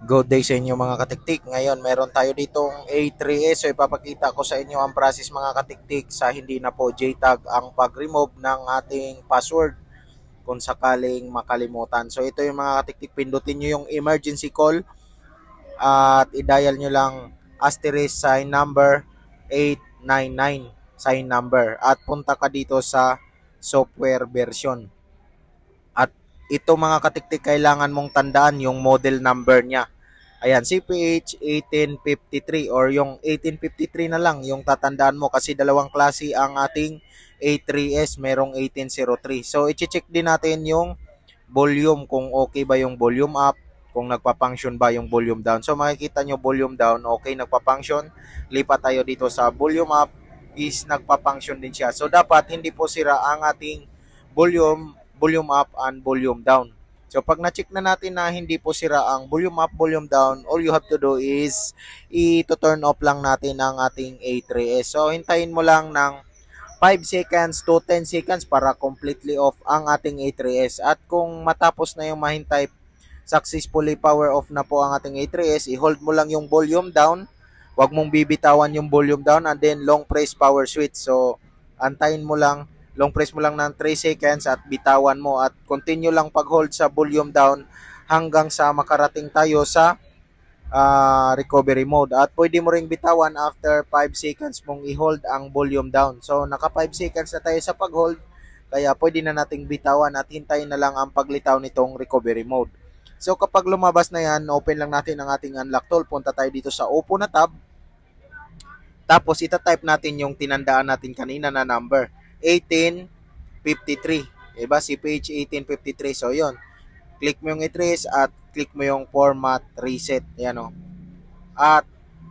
Good day sa inyo mga katiktik. Ngayon meron tayo ditong A3S. So ipapakita ko sa inyo ang process mga katiktik sa hindi na po JTAG ang pag-remove ng ating password kung sakaling makalimutan. So ito yung mga katiktik, pindutin nyo yung emergency call at i-dial nyo lang asterisk sign number 899 sign number at punta ka dito sa software version. At ito mga katiktik, kailangan mong tandaan yung model number niya. Ayan, CPH 1853 or yung 1853 na lang yung tatandaan mo kasi dalawang klase ang ating A3S, merong 1803. So, i-check din natin yung volume, kung okay ba yung volume up, kung nagpa-function ba yung volume down. So, makikita nyo volume down, okay, nagpa-function. Lipat tayo dito sa volume up, is nagpa-function din siya. So, dapat hindi po sira ang ating volume up and volume down. So pag na-check na natin na hindi po sira ang volume up, volume down, all you have to do is i-turn off lang natin ang ating A3S. So hintayin mo lang ng 5 seconds to 10 seconds para completely off ang ating A3S. At kung matapos na yung mahintay, successfully power off na po ang ating A3S, i-hold mo lang yung volume down. Huwag mong bibitawan yung volume down and then long press power switch. So antayin mo lang, long press mo lang ng 3 seconds at bitawan mo at continue lang pag-hold sa volume down hanggang sa makarating tayo sa recovery mode. At pwede mo ring bitawan after 5 seconds mong i-hold ang volume down. So naka 5 seconds na tayo sa pag-hold, kaya pwede na nating bitawan at hintayin na lang ang paglitaw nitong recovery mode. So kapag lumabas na yan, open lang natin ang ating unlock tool. Punta tayo dito sa Oppo na tab. Tapos ita-type natin yung tinandaan natin kanina na number, 1853. Diba? Si page 1853. So, yon. Click mo yung i-trace at click mo yung format reset. Yan o. At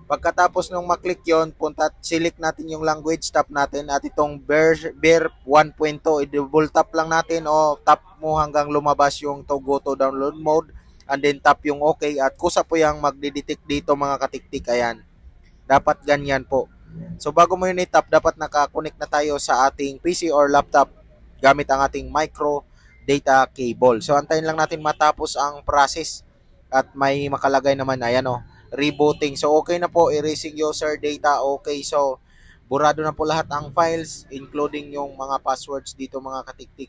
pagkatapos nung maklik yon, select natin yung language, tap natin at itong bear 1.2, i-double tap lang natin o tap mo hanggang lumabas yung to go to download mode and then tap yung okay at kusa po yung magdidetect dito mga katiktik. Ayan. Dapat ganyan po. So bago mo yun i-tap, dapat nakakonect na tayo sa ating PC or laptop gamit ang ating micro data cable. So antayin lang natin matapos ang process at may makalagay naman, ayan o, rebooting. So okay na po, erasing user data, okay. So burado na po lahat ang files including yung mga passwords dito mga katiktik.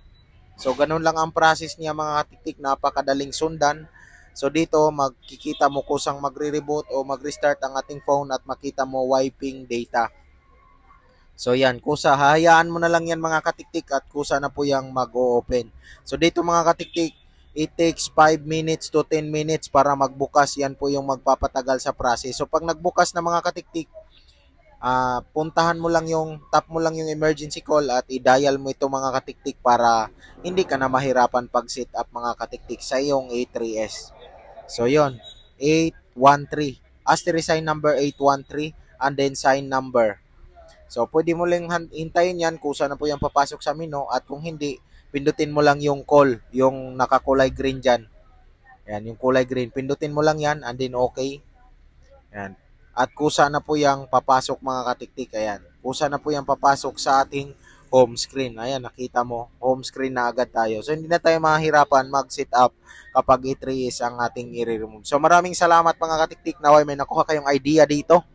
So ganun lang ang process niya mga katiktik, napakadaling sundan. So dito makikita mo kusang magre-reboot o mag-restart ang ating phone at makita mo wiping data. So yan, kusa hahayaan mo na lang yan mga katiktik at kusa na po yung mag-o-open. So dito mga katiktik, it takes 5 minutes to 10 minutes para magbukas. Yan po yung magpapatagal sa process. So pag nagbukas na mga katiktik, puntahan mo lang yung, tap mo lang yung emergency call at i-dial mo ito mga katiktik para hindi ka na mahirapan pag set up mga katiktik sa iyong A3S. So yon, 813, asterisk sign number 813 and then sign number. So pwede mo lang hintayin yan kung saan na po yung papasok sa menu at kung hindi, pindutin mo lang yung call, yung nakakulay green dyan. Yan, yung kulay green, pindutin mo lang yan and then okay. Yan. At kusa na po yung papasok mga katiktik. Ayan. Kusa na po yung papasok sa ating home screen. Ayan, nakita mo. Home screen na agad tayo. So, hindi na tayo mahirapan mag-set up kapag i-trace ang ating i-remove. So, maraming salamat mga katiktik. Naway may nakuha kayong idea dito.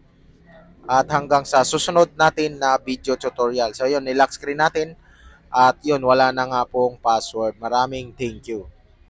At hanggang sa susunod natin na video tutorial. So, yun, nilock screen natin. At yun, wala na nga pong password. Maraming thank you.